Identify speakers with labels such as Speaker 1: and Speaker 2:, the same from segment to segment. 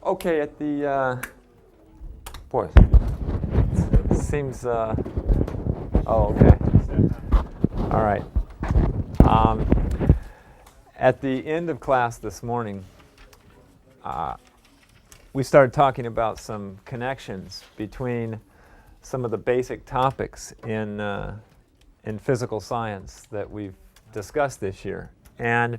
Speaker 1: Okay, at the, boy, seems, oh, okay. All right. Um, at the end of class this morning, we started talking about some connections between some of the basic topics in physical science that we've discussed this year. And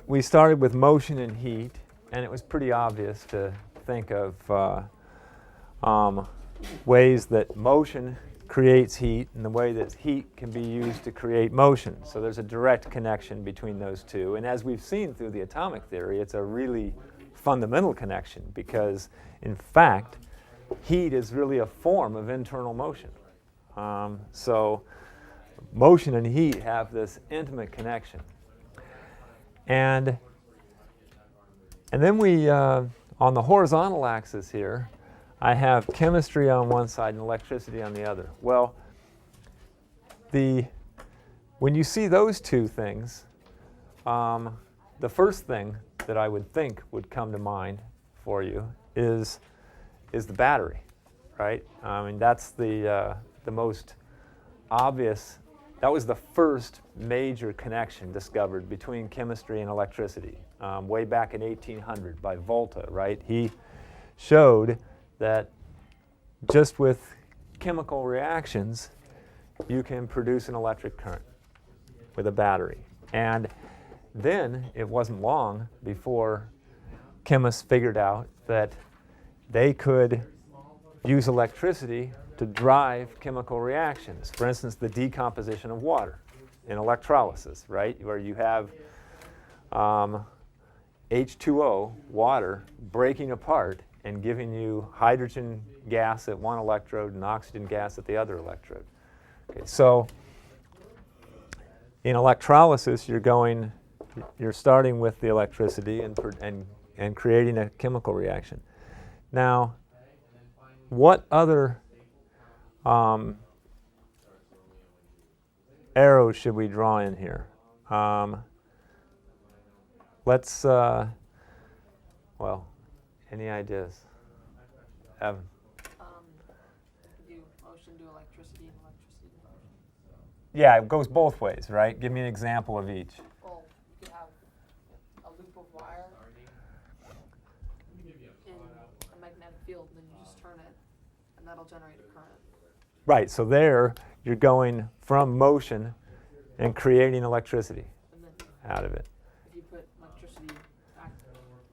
Speaker 1: we started with motion and heat, and it was pretty obvious to think of ways that motion creates heat and the way that heat can be used to create motion. So there's a direct connection between those two. And as we've seen through the atomic theory, it's a really fundamental connection because, in fact, heat is really a form of internal motion. So motion and heat have this intimate connection. And then we, on the horizontal axis here, I have chemistry on one side and electricity on the other. Well, when you see those two things, the first thing that I would think would come to mind for you is the battery, right? I mean, that's the most obvious. That was the first major connection discovered between chemistry and electricity way back in 1800 by Volta, right? He showed that just with chemical reactions, you can produce an electric current with a battery. And then it wasn't long before chemists figured out that they could use electricity to drive chemical reactions. For instance, the decomposition of water in electrolysis, right? Where you have H2O, water, breaking apart and giving you hydrogen gas at one electrode and oxygen gas at the other electrode. Okay, so in electrolysis, you're starting with the electricity and creating a chemical reaction. Now, what other arrows should we draw in here? Let's, well, any ideas? Evan?
Speaker 2: Do motion to electricity and electricity to motion.
Speaker 1: Yeah, it goes both ways, right? Give me an example of each.
Speaker 2: Well, you could have a loop of wire in a magnetic field, and then you just turn it, and that'll generate a current.
Speaker 1: Right, so there you're going from motion and creating electricity
Speaker 2: And then
Speaker 1: out of it.
Speaker 2: if you put electricity back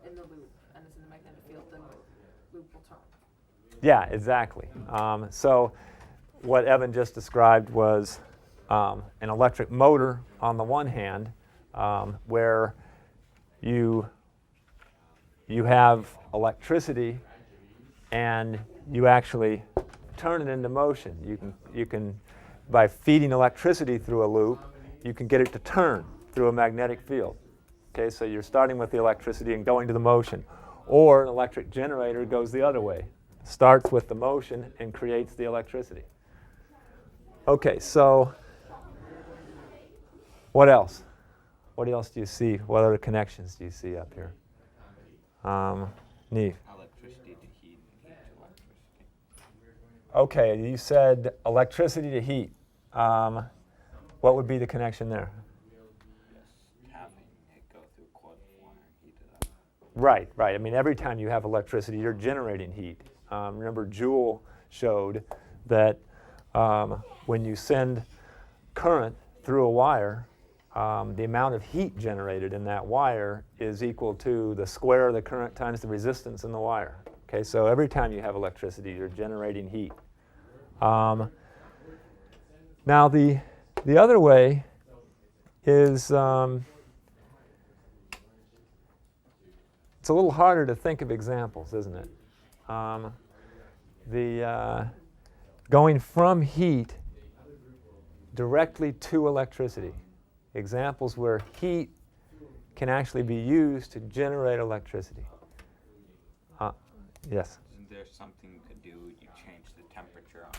Speaker 2: in the loop and it's in the magnetic field, then the loop will turn.
Speaker 1: Yeah, exactly. So what Evan just described was an electric motor on the one hand, where you have electricity and you actually turn it into motion. You can by feeding electricity through a loop, you can get it to turn through a magnetic field. Okay, so you're starting with the electricity and going to the motion. Or an electric generator goes the other way. Starts with the motion and creates the electricity. Okay, so what else? What else do you see? What other connections do you see up here? Neve?
Speaker 3: Electricity to heat and heat to electricity.
Speaker 1: Okay, you said electricity to heat. What would be the connection there?
Speaker 3: Just having it go through coil of wire and heat it up.
Speaker 1: Right, right. I mean, every time you have electricity, you're generating heat. Remember, Joule showed that when you send current through a wire, the amount of heat generated in that wire is equal to the square of the current times the resistance in the wire. Okay, so every time you have electricity, you're generating heat. Now, the other way is it's a little harder to think of examples, isn't it? Going from heat directly to electricity. Examples where heat can actually be used to generate electricity. Yes?
Speaker 3: Isn't there something you could do? You change the temperature on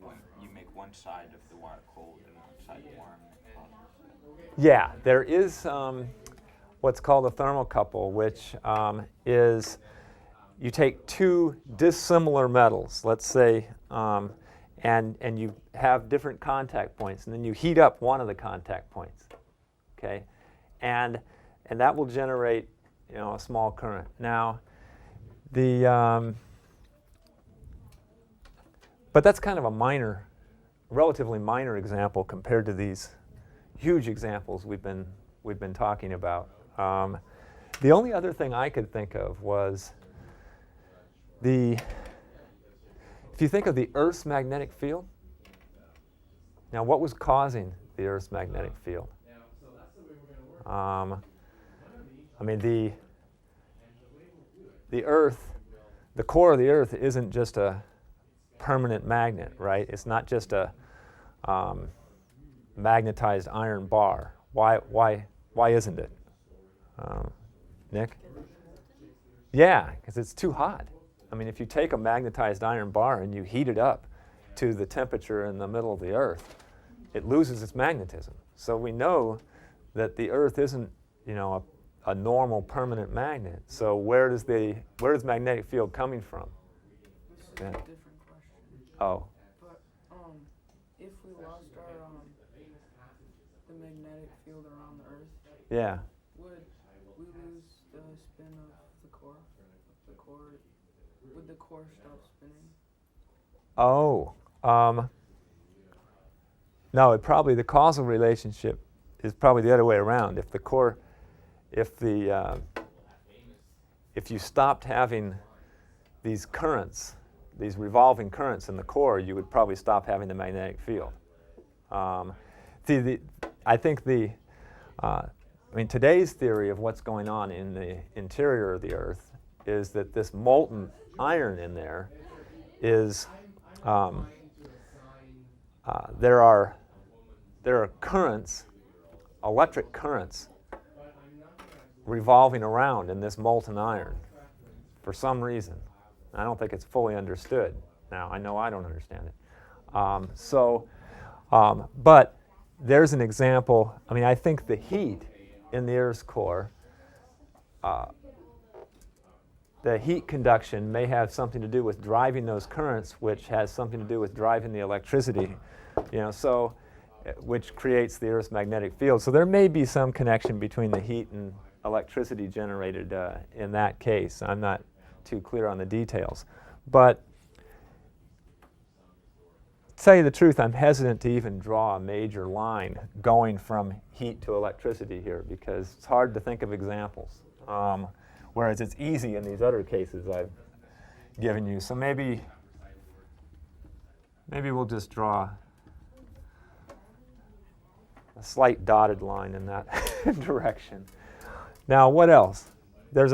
Speaker 3: when you make one side of the wire cold and one side warm.
Speaker 1: Yeah, there is. what's called a thermocouple, which is you take two dissimilar metals, let's say, and you have different contact points, and then you heat up one of the contact points, okay, and that will generate, you know, a small current. Now, but that's kind of a relatively minor example compared to these huge examples we've been talking about. The only other thing I could think of was if you think of the Earth's magnetic field. Now, what was causing the Earth's magnetic field? I mean, the Earth, the core of the Earth isn't just a permanent magnet, right? It's not just a magnetized iron bar. Why isn't it? Nick? Yeah, because it's too hot. I mean, if you take a magnetized iron bar and you heat it up to the temperature in the middle of the Earth, it loses its magnetism. So we know that the Earth isn't, you know, a normal permanent magnet. So where's magnetic field coming from?
Speaker 2: This is
Speaker 1: Yeah.
Speaker 2: a different question.
Speaker 1: Oh,
Speaker 2: But if we lost our the magnetic field around the Earth,
Speaker 1: yeah.
Speaker 2: would we lose the spin of the core? Would the core stop spinning?
Speaker 1: Oh, no. The causal relationship is probably the other way around. If you stopped having these currents, these revolving currents in the core, you would probably stop having the magnetic field. Today's theory of what's going on in the interior of the Earth is that this molten iron in there is there are currents, electric currents, revolving around in this molten iron for some reason. I don't think it's fully understood. Now, I know I don't understand it. But there's an example. I mean, I think the heat in the Earth's core, the heat conduction may have something to do with driving those currents, which has something to do with driving the electricity, you know, which creates the Earth's magnetic field. So there may be some connection between the heat and electricity generated in that case. I'm not too clear on the details. But to tell you the truth, I'm hesitant to even draw a major line going from heat to electricity here because it's hard to think of examples. Whereas it's easy in these other cases I've given you. So maybe we'll just draw a slight dotted line in that direction. Now, what else? There's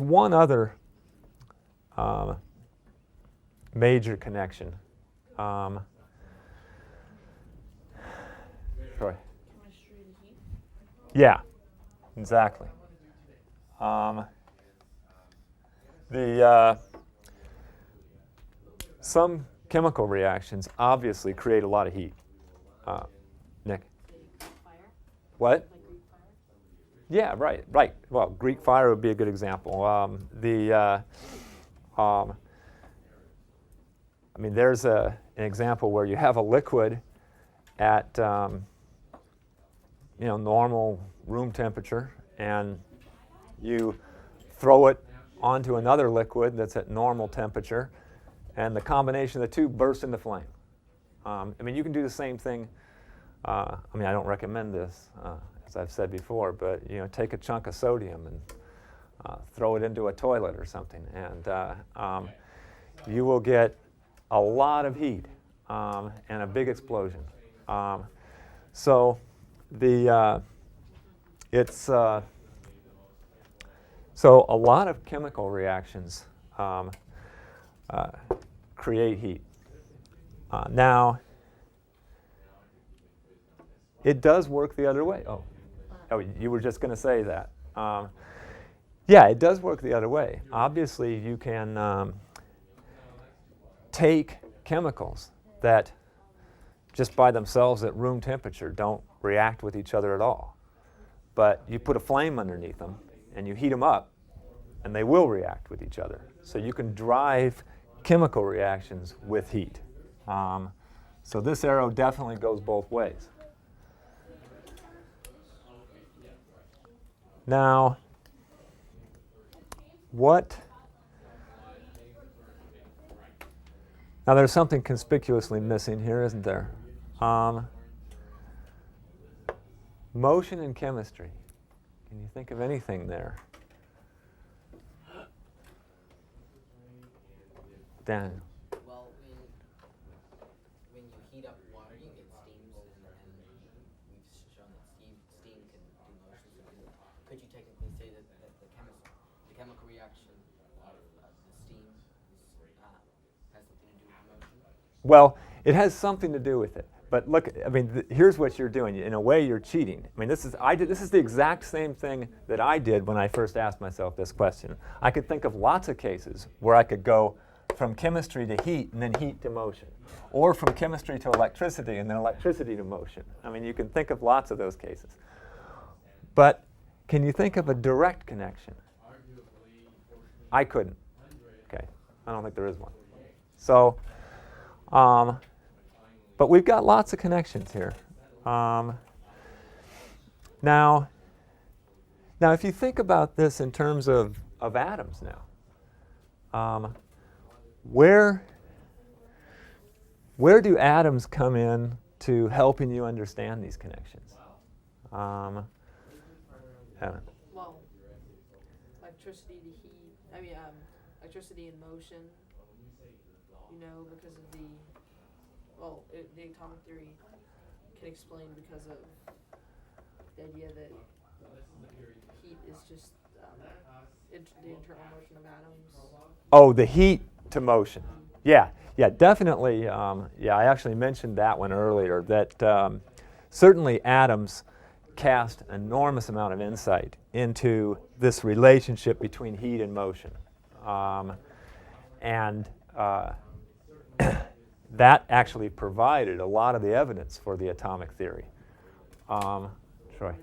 Speaker 1: one other major connection. Troy.
Speaker 2: Chemistry to heat?
Speaker 1: Yeah, exactly. Some chemical reactions obviously create a lot of heat. Nick?
Speaker 2: Fire?
Speaker 1: What?
Speaker 2: Like Greek fire?
Speaker 1: Yeah, right. Well, Greek fire would be a good example. There's an example where you have a liquid at normal room temperature, and you throw it onto another liquid that's at normal temperature, and the combination of the two bursts into flame. You can do the same thing. I don't recommend this, as I've said before, but take a chunk of sodium and throw it into a toilet or something, and you will get a lot of heat and a big explosion. So a lot of chemical reactions create heat. Now, it does work the other way. Oh, you were just going to say that. Yeah, it does work the other way. Obviously, you can take chemicals that just by themselves at room temperature don't react with each other at all. but you put a flame underneath them and you heat them up, and they will react with each other. So you can drive chemical reactions with heat. So this arrow definitely goes both ways. Now, now there's something conspicuously missing here, isn't there? Motion and chemistry. Can you think of anything there? Dan.
Speaker 4: Well, when you heat up water, you get steams, and we've shown that steam can do motion. Could you technically say that the chemical reaction of the steam has something to do with motion?
Speaker 1: Well, it has something to do with it. But look, I mean, here's what you're doing. In a way, you're cheating. I mean, this is the exact same thing that I did when I first asked myself this question. I could think of lots of cases where I could go from chemistry to heat and then heat to motion, or from chemistry to electricity and then electricity to motion. I mean, you can think of lots of those cases. But can you think of a direct connection? I couldn't. Okay, I don't think there is one. So, but we've got lots of connections here. Now, if you think about this in terms of atoms now, where do atoms come in to helping you understand these connections? Evan?
Speaker 2: Well, electricity to heat. Electricity in motion. Because of the atomic theory can explain because of the idea that heat is just the internal motion of atoms.
Speaker 1: Oh, the heat to motion. Yeah, definitely. I actually mentioned that one earlier, that certainly atoms cast an enormous amount of insight into this relationship between heat and motion. That actually provided a lot of the evidence for the atomic theory. Troy?
Speaker 2: For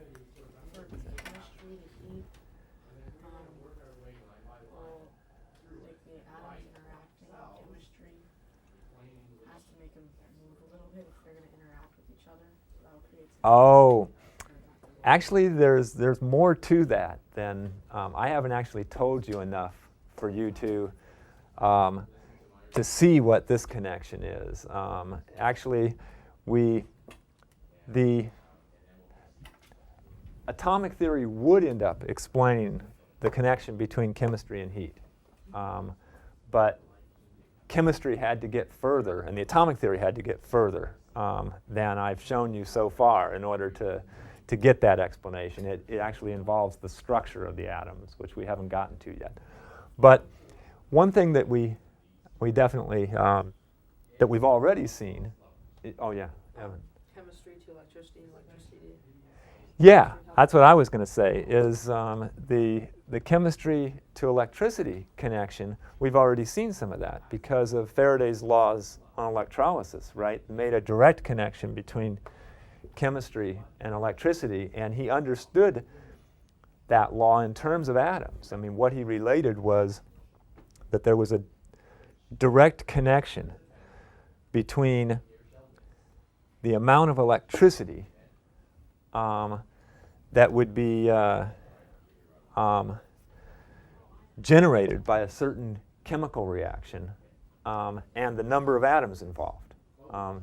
Speaker 2: chemistry to heat, like the atoms interacting with chemistry has to make them move a little bit if they're going to interact with each other. That'll create some
Speaker 1: Oh, actually, there's more to that than I haven't actually told you enough for you to see what this connection is. Actually, the atomic theory would end up explaining the connection between chemistry and heat. But chemistry had to get further, and the atomic theory had to get further than I've shown you so far in order to get that explanation. It actually involves the structure of the atoms, which we haven't gotten to yet. But one thing that we definitely, that we've already seen, oh yeah, Evan.
Speaker 2: chemistry to electricity and electricity to
Speaker 1: Yeah, that's what I was going to say, is the chemistry to electricity connection, we've already seen some of that because of Faraday's laws on electrolysis, right? It made a direct connection between chemistry and electricity, and he understood that law in terms of atoms. I mean, what he related was that there was a direct connection between the amount of electricity that would be generated by a certain chemical reaction and the number of atoms involved.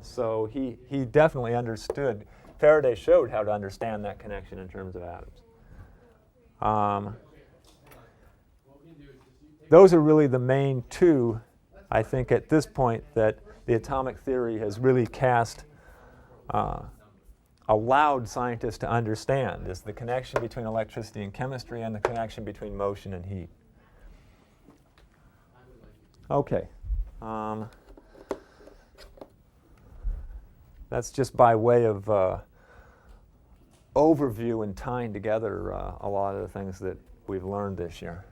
Speaker 1: So he definitely understood. Faraday showed how to understand that connection in terms of atoms. Those are really the main two, I think, at this point that the atomic theory has really allowed scientists to understand, is the connection between electricity and chemistry and the connection between motion and heat. Okay. That's just by way of overview and tying together a lot of the things that we've learned this year.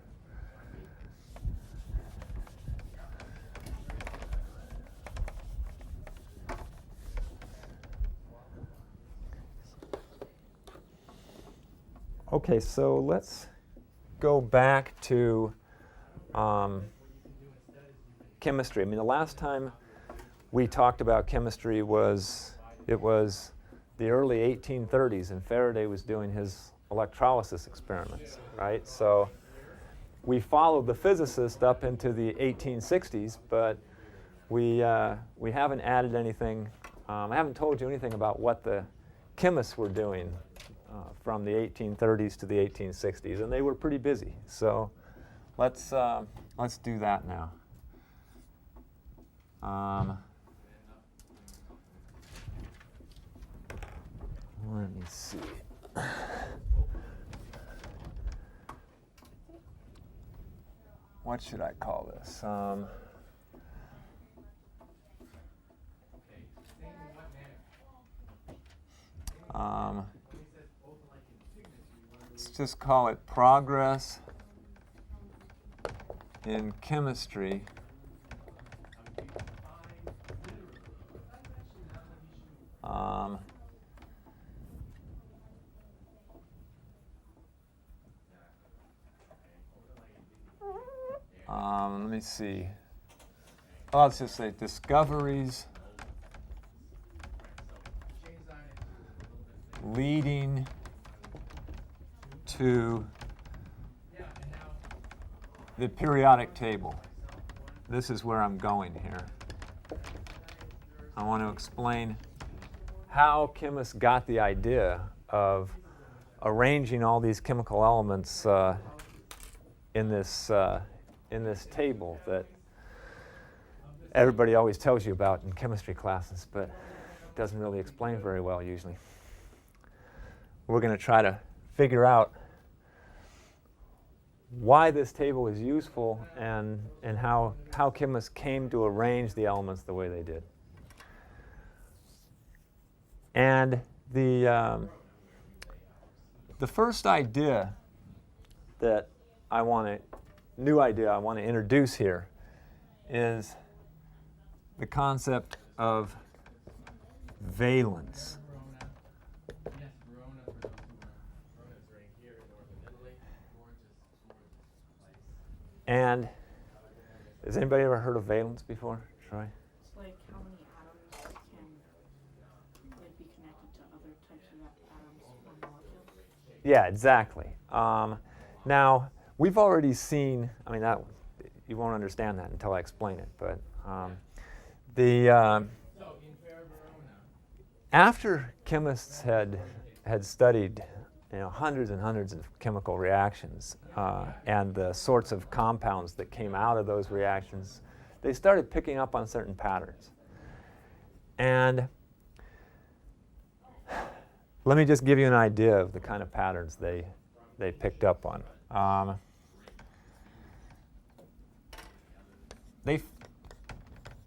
Speaker 1: Okay, so let's go back to chemistry. I mean, the last time we talked about chemistry was the early 1830s, and Faraday was doing his electrolysis experiments, right? So we followed the physicist up into the 1860s, but we haven't added anything. I haven't told you anything about what the chemists were doing from the 1830s to the 1860s, and they were pretty busy. So let's do that now. Let me see. What should I call this? Let's just call it Progress in Chemistry let me see. Well, let's just say discoveries leading to the periodic table. This is where I'm going here. I want to explain how chemists got the idea of arranging all these chemical elements in this table that everybody always tells you about in chemistry classes, but doesn't really explain very well usually. We're going to try to figure out why this table is useful and how chemists came to arrange the elements the way they did. And the first idea that new idea I want to introduce here is the concept of valence. And has anybody ever heard of valence before? Troy?
Speaker 2: It's like how many atoms can like be connected to other types of atoms or molecules?
Speaker 1: Yeah, exactly. Now, we've already seen, I mean, that you won't understand that until I explain it, but after chemists had studied hundreds and hundreds of chemical reactions and the sorts of compounds that came out of those reactions, they started picking up on certain patterns. And let me just give you an idea of the kind of patterns they picked up on. They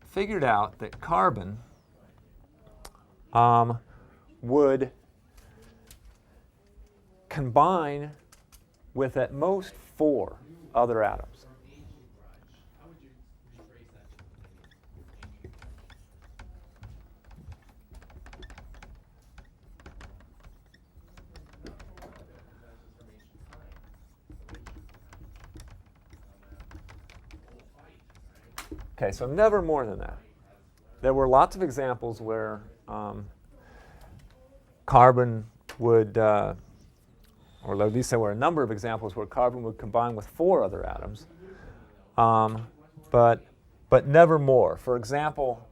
Speaker 1: figured out that carbon would combine with at most 4 other atoms. Okay, so never more than that. There were lots of examples where carbon would, or at least there were a number of examples where carbon would combine with 4 other atoms, but never more. For example,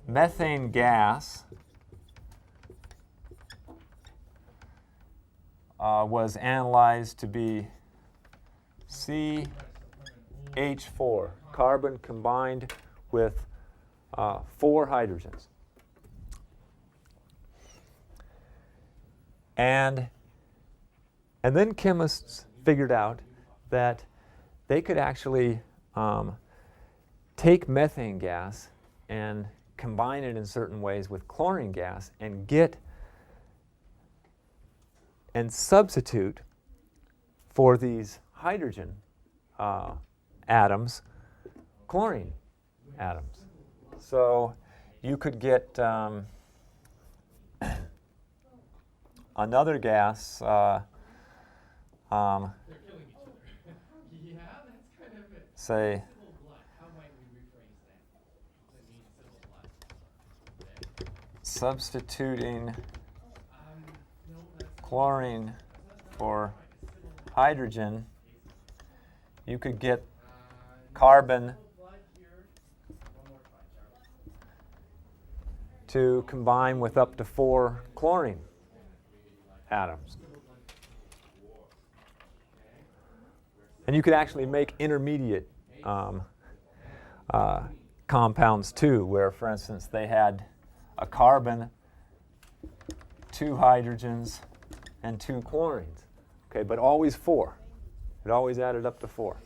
Speaker 1: methane gas was analyzed to be CH4, carbon combined with 4 hydrogens. And then chemists figured out that they could actually take methane gas and combine it in certain ways with chlorine gas and substitute for these hydrogen atoms chlorine atoms. So you could get another gas, say, substituting chlorine for hydrogen, you could get carbon to combine with up to 4 chlorine atoms. And you could actually make intermediate compounds too, where, for instance, they had a carbon, 2 hydrogens, and 2 chlorines. Okay, but always 4. It always added up to 4.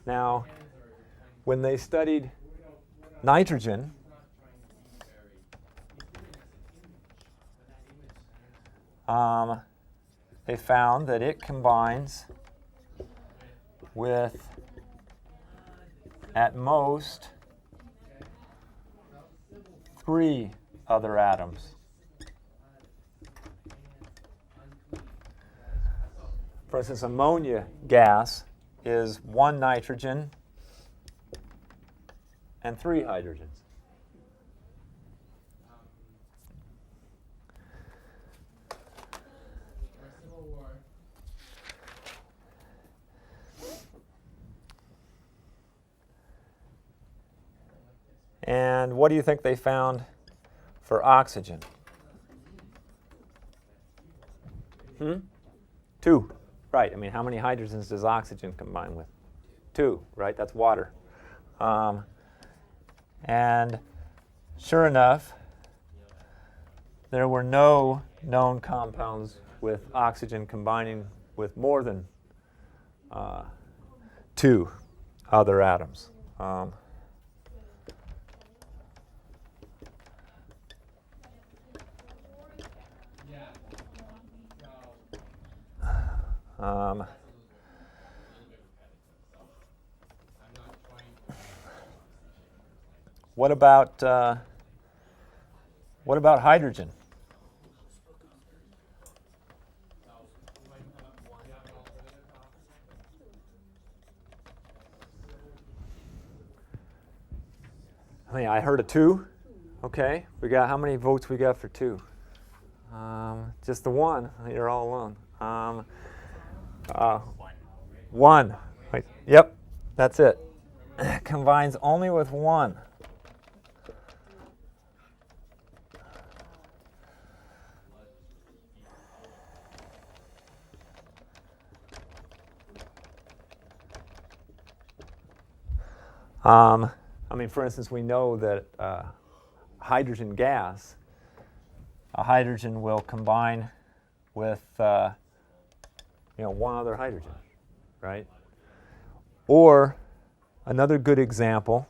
Speaker 1: Now, when they studied nitrogen, they found that it combines with, at most, 3 other atoms. For instance, ammonia gas is 1 nitrogen and 3 hydrogens. And what do you think they found for oxygen? 2. Right. I mean, how many hydrogens does oxygen combine with? 2, right? That's water. And sure enough, there were no known compounds with oxygen combining with more than 2 other atoms. What about hydrogen? I heard a 2. Okay, we got, how many votes we got for 2? Just the 1. You're all alone. 1. Wait, yep, that's it. Combines only with 1. I mean, for instance, we know that hydrogen gas, a hydrogen will combine with 1 other hydrogen, right? Or another good example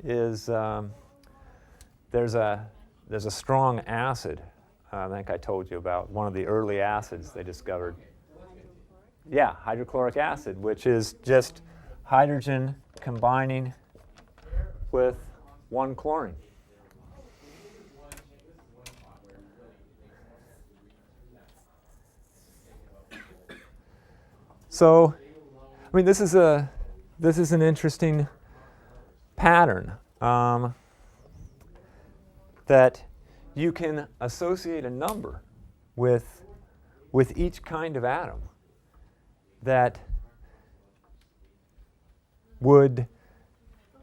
Speaker 1: is there's a strong acid. I think I told you about one of the early acids they discovered. Yeah, hydrochloric acid, which is just hydrogen combining with 1 chlorine. So, I mean, this is an interesting pattern that you can associate a number with each kind of atom that would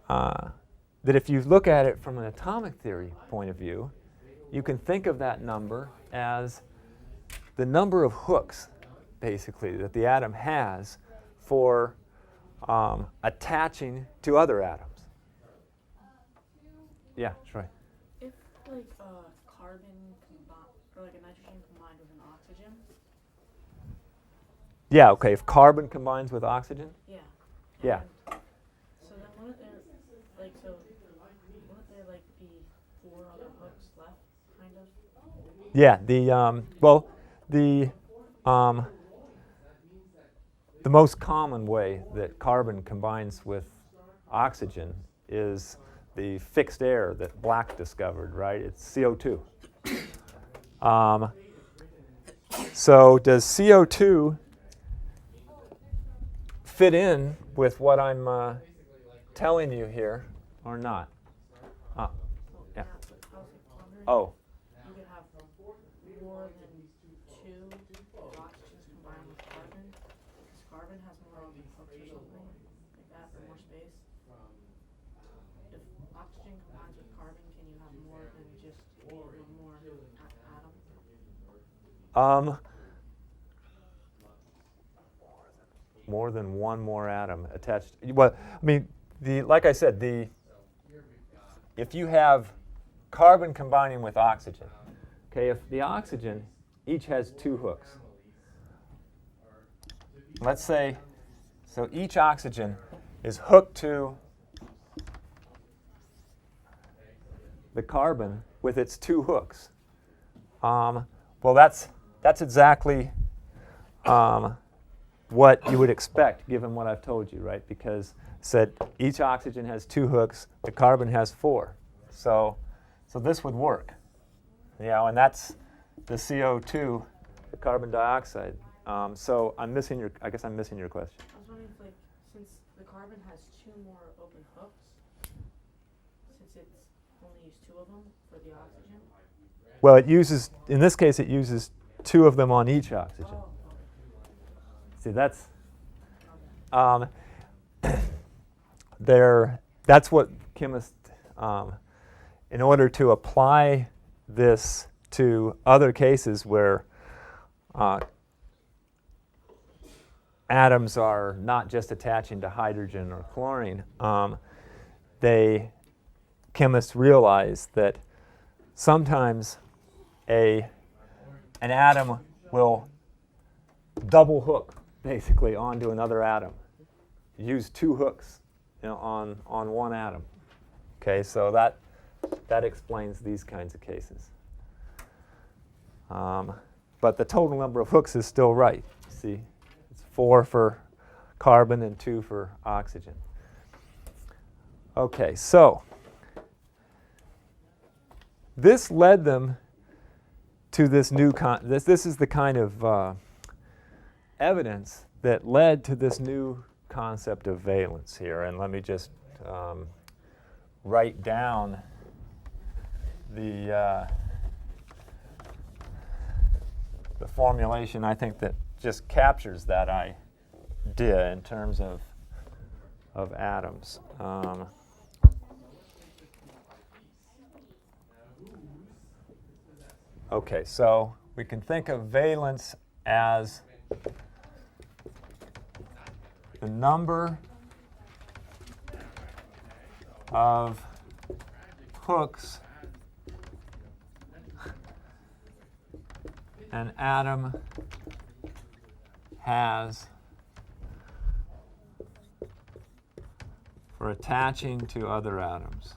Speaker 1: that if you look at it from an atomic theory point of view, you can think of that number as the number of hooks, basically, that the atom has for attaching to other atoms. Yeah, Troy.
Speaker 2: If like carbon or like a nitrogen combined with an oxygen.
Speaker 1: Yeah, okay, if carbon combines with oxygen?
Speaker 2: Yeah.
Speaker 1: Yeah.
Speaker 2: So then wouldn't there be 4 other hooks left, kind of?
Speaker 1: Yeah, the most common way that carbon combines with oxygen is the fixed air that Black discovered, right? It's CO2. So does CO2 fit in with what I'm telling you here or not? Yeah.
Speaker 2: I was wondering,
Speaker 1: Oh,
Speaker 2: you could have more than two oxygens combined with carbon, because carbon has more open hooks or something like that, or more space. If oxygen combines with carbon, can you have more than just one more atom?
Speaker 1: more than one more atom attached. Well, I mean, like I said, if you have carbon combining with oxygen, okay, if the oxygen each has two hooks, let's say, so each oxygen is hooked to the carbon with its two hooks. Well, that's exactly what you would expect given what I've told you, right? Because said each oxygen has two hooks, the carbon has four. So this would work. And that's the CO2, the carbon dioxide. So I guess I'm missing your question.
Speaker 2: I was wondering if, like, since the carbon has two more open hooks, since it's only used two of them for the oxygen.
Speaker 1: Well, in this case, it uses two of them on each oxygen.
Speaker 2: Oh,
Speaker 1: See, that's that's what chemists, in order to apply this to other cases where atoms are not just attaching to hydrogen or chlorine, chemists realize that sometimes an atom will double hook basically onto another atom. Use two hooks, on one atom. Okay, so that explains these kinds of cases. But the total number of hooks is still right. See, it's 4 for carbon and 2 for oxygen. Okay, so this led them to this new this is the kind of evidence that led to this new concept of valence here. And let me just write down the formulation I think that just captures that idea in terms of atoms. Okay, so we can think of valence as the number of hooks an atom has for attaching to other atoms.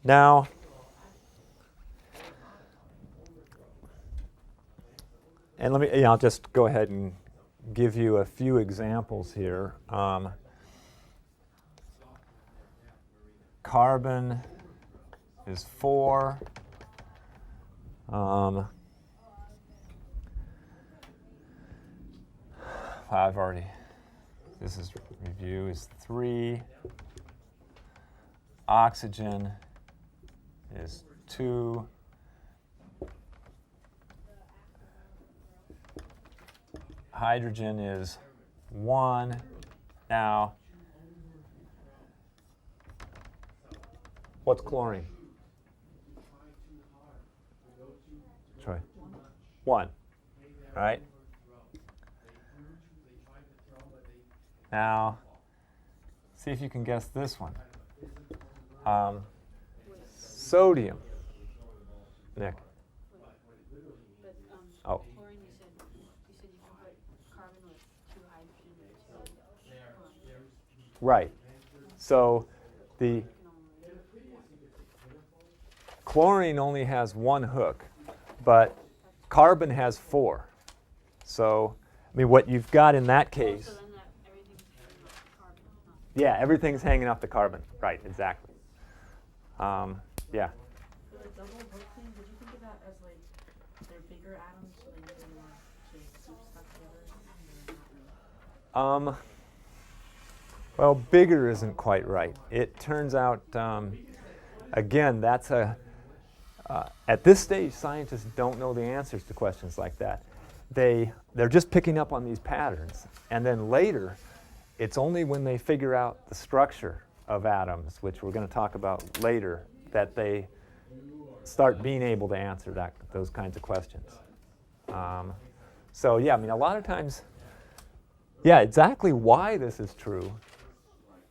Speaker 1: Now, and I'll just go ahead and give you a few examples here. Carbon is 4. This is review is 3. Oxygen is 2. Hydrogen is 1. Now, what's chlorine? Troy? 1, right? Now, see if you can guess this one. Sodium. Nick. Oh.
Speaker 5: Chlorine, you said you can put carbon with 2 hydrogen and 2
Speaker 1: Right. So the chlorine only has one hook, but carbon has 4. So, I mean, what you've got in that case,
Speaker 5: So then that everything's hanging off the carbon, not
Speaker 1: yeah, everything's hanging off the carbon. Right, exactly. Yeah.
Speaker 2: For the double hook thing, did you think of that as like they're bigger atoms, so they really want to keep stuck together? Or not really?
Speaker 1: Well, bigger isn't quite right. It turns out, again, that's at this stage, scientists don't know the answers to questions like that. They're just picking up on these patterns. And then later, it's only when they figure out the structure of atoms, which we're going to talk about later, that they start being able to answer those kinds of questions. So yeah, I mean, a lot of times, yeah, exactly why this is true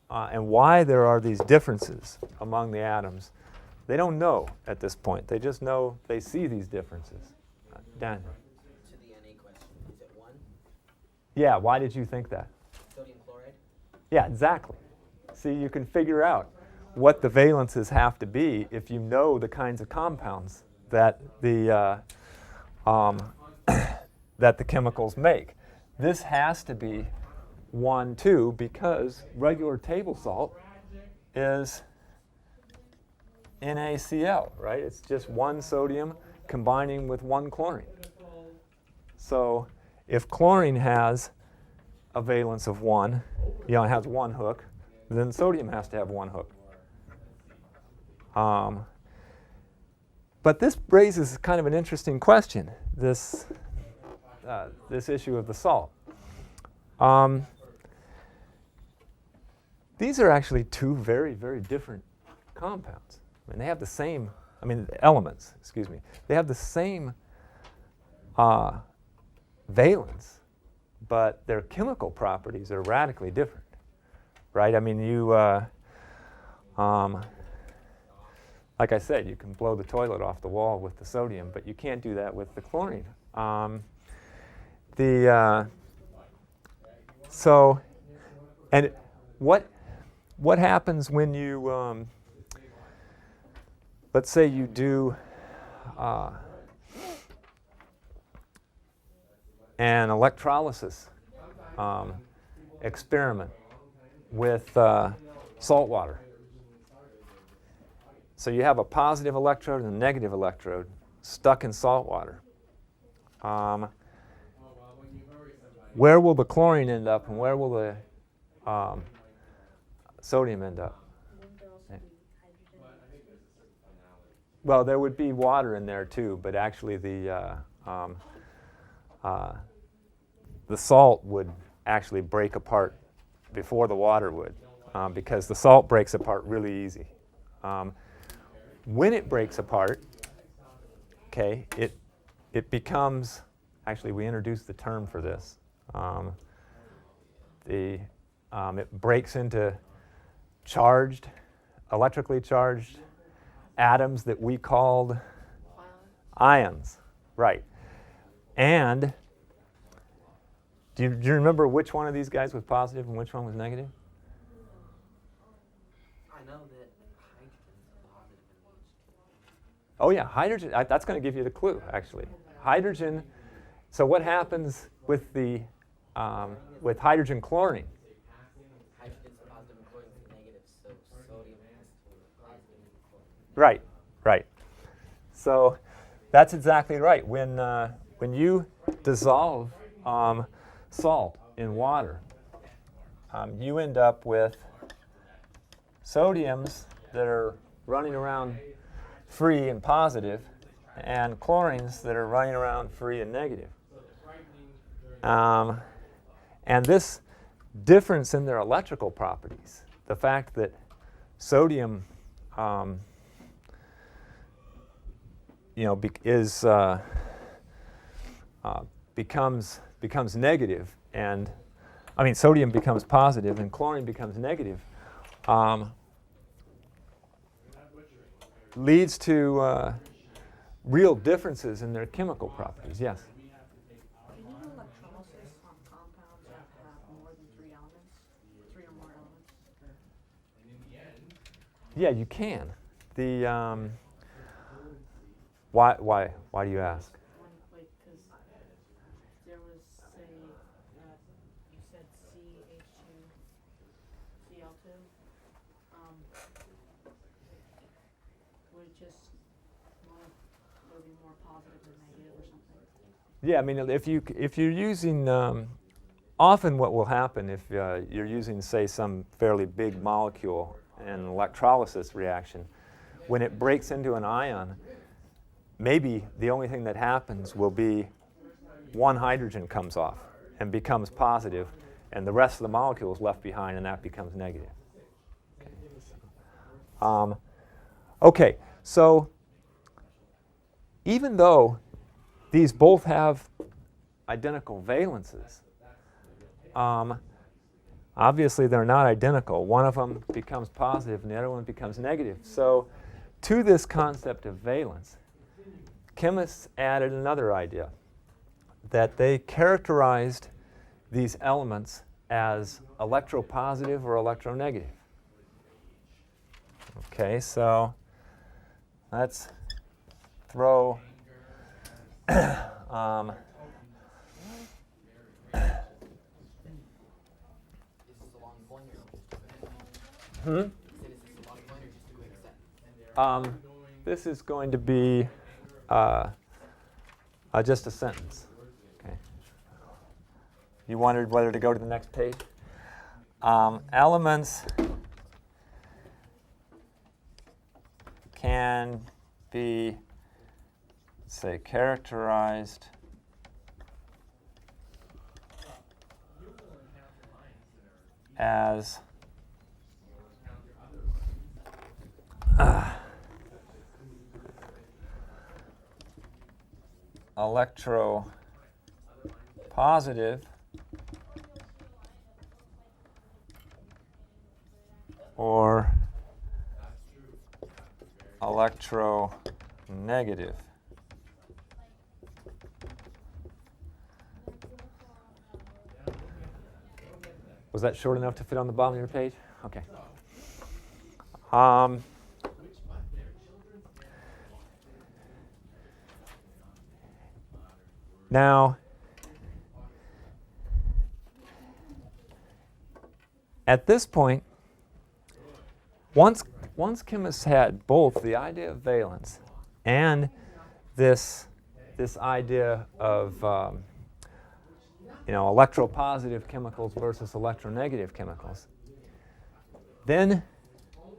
Speaker 1: and why there are these differences among the atoms, they don't know at this point. They just know they see these differences. Dan?
Speaker 4: To the Na question, is it 1?
Speaker 1: Yeah, why did you think that?
Speaker 4: Sodium chloride?
Speaker 1: Yeah, exactly. See, you can figure out what the valences have to be if you know the kinds of compounds that the that the chemicals make. This has to be 1, 2, because regular table salt is NaCl, right? It's just 1 sodium combining with 1 chlorine. So if chlorine has a valence of 1, it has 1 hook, then sodium has to have 1 hook. But this raises kind of an interesting question, this issue of the salt. These are actually 2 very, very different compounds. I mean, they have the same, elements, excuse me. They have the same valence, but their chemical properties are radically different, right? I mean, like I said, you can blow the toilet off the wall with the sodium, but you can't do that with the chlorine. And what happens when you, let's say you do an electrolysis experiment with salt water. So you have a positive electrode and a negative electrode stuck in salt water. Where will the chlorine end up and where will the sodium end up?
Speaker 5: wouldn't there also be hydrogen?
Speaker 1: Well, there would be water in there too, but actually the salt would actually break apart before the water would, because the salt breaks apart really easy. When it breaks apart, okay, it becomes, actually we introduced the term for this. It breaks into electrically charged atoms that we called ions, right? And do you remember which one of these guys was positive and which one was negative?
Speaker 4: I know that hydrogen is positive in H2.
Speaker 1: Oh yeah, hydrogen, that's going to give you the clue, actually. Hydrogen, so what happens with with hydrogen chlorine?
Speaker 4: Hydrogen's positive and chlorine's negative, so sodium has to be positive and chlorine.
Speaker 1: Right, right. So that's exactly right. When you dissolve salt in water, you end up with sodiums that are running around free and positive, and chlorines that are running around free and negative. And this difference in their electrical properties, the fact that sodium becomes negative, and sodium becomes positive and chlorine becomes negative, leads to real differences in their chemical properties. Yes?
Speaker 2: Can you do electrolysis on compounds that have more than 3 elements? 3 or more elements?
Speaker 1: Yeah, you can. The why do you ask?
Speaker 2: Wait, because there was, say, you said CH2, Cl2. Would it just, would it be more positive than negative or something?
Speaker 1: Yeah, I mean, if you're using, often what will happen if you're using, say, some fairly big molecule in an electrolysis reaction, when it breaks into an ion, maybe the only thing that happens will be one hydrogen comes off and becomes positive, and the rest of the molecule is left behind, and that becomes negative. Okay, so even though these both have identical valences, obviously they're not identical. One of them becomes positive and the other one becomes negative. So to this concept of valence, chemists added another idea, that they characterized these elements as electropositive or electronegative. Okay, so let's throw
Speaker 4: Is this a long point or just a quick sentence?
Speaker 1: Hmm?
Speaker 4: Is this a long point or just a quick sentence?
Speaker 1: This is going to be just a sentence. Okay. You wondered whether to go to the next page? Elements can be, say, characterized as electropositive or electronegative. Was that short enough to fit on the bottom of your page? Okay. Now, at this point, once chemists had both the idea of valence and this idea of electropositive chemicals versus electronegative chemicals, then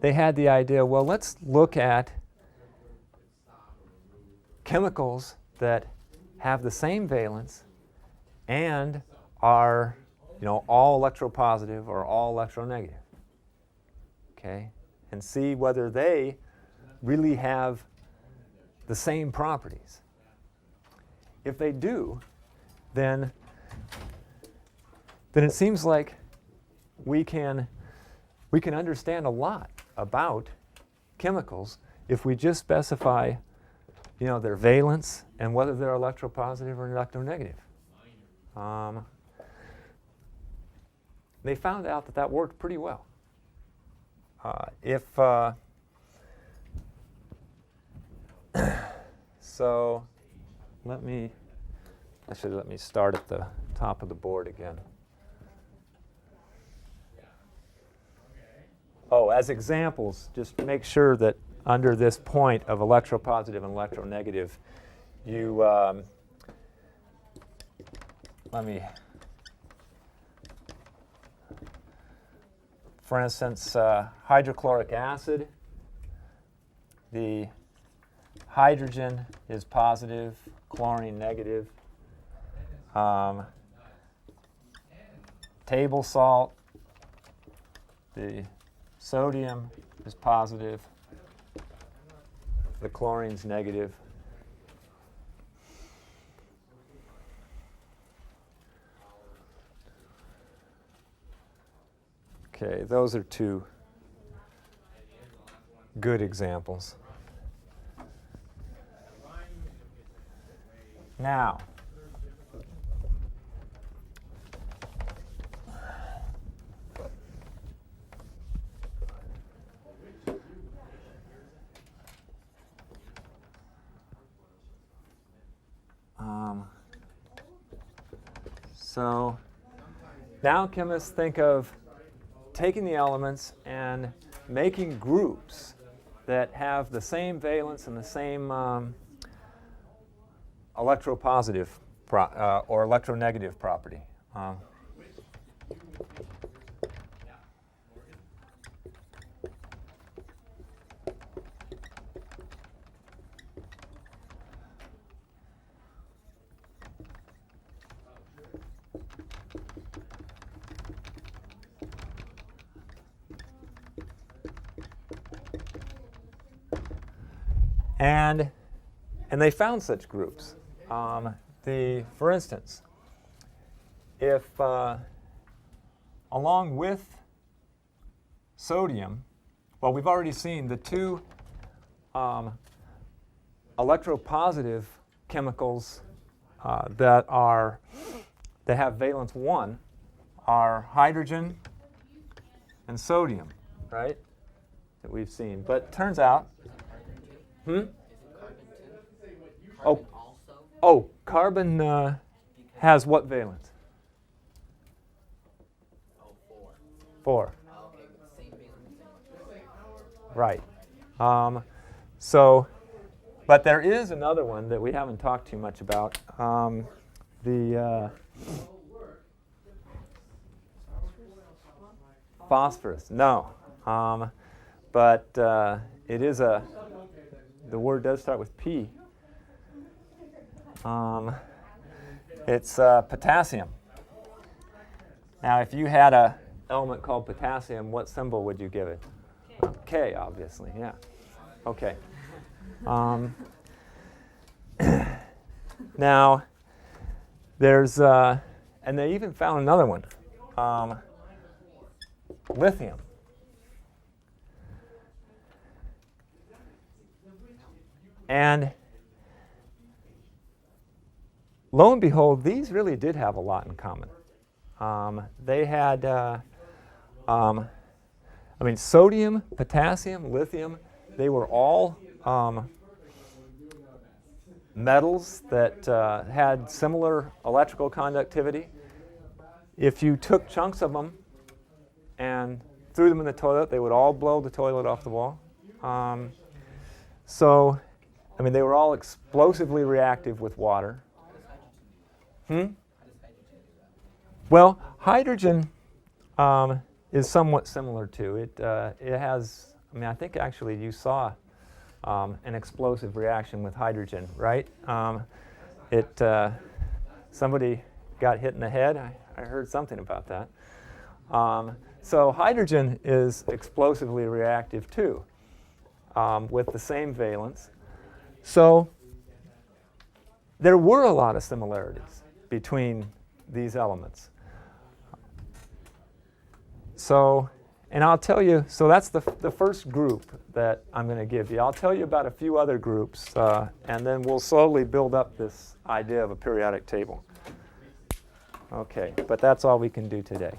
Speaker 1: they had the idea, well, let's look at chemicals that have the same valence and are all electropositive or all electronegative. Okay? And see whether they really have the same properties. If they do, then it seems like we can understand a lot about chemicals if we just specify their valence and whether they're electropositive or electronegative. They found out that worked pretty well. So let me start at the top of the board again. Oh, as examples, just make sure that under this point of electropositive and electronegative, you for instance, hydrochloric acid, the hydrogen is positive, chlorine negative. Table salt, the sodium is positive, the chlorine's negative. Okay, those are two good examples. Now, So now chemists think of taking the elements and making groups that have the same valence and the same electropositive or electronegative property. And they found such groups. For instance, if along with sodium, well, we've already seen the two electropositive chemicals that have valence 1 are hydrogen and sodium, right? That we've seen. But it turns out, carbon has what valence? 4.
Speaker 4: Okay, same valence.
Speaker 1: Right. But there is another one that we haven't talked too much about. Phosphorus. No. But it is the word does start with P. It's potassium. Now, if you had an element called potassium, what symbol would you give it? K, obviously, yeah. Okay. Now, there's, and they even found another one, lithium. And lo and behold, these really did have a lot in common. They had, sodium, potassium, lithium, they were all metals that had similar electrical conductivity. If you took chunks of them and threw them in the toilet, they would all blow the toilet off the wall. They were all explosively reactive with water. Well, hydrogen is somewhat similar to it. It has, I think actually you saw an explosive reaction with hydrogen, right? Somebody got hit in the head. I heard something about that. So hydrogen is explosively reactive too, with the same valence. So there were a lot of similarities between these elements. And I'll tell you, so that's the first group that I'm going to give you. I'll tell you about a few other groups, and then we'll slowly build up this idea of a periodic table. Okay, but that's all we can do today.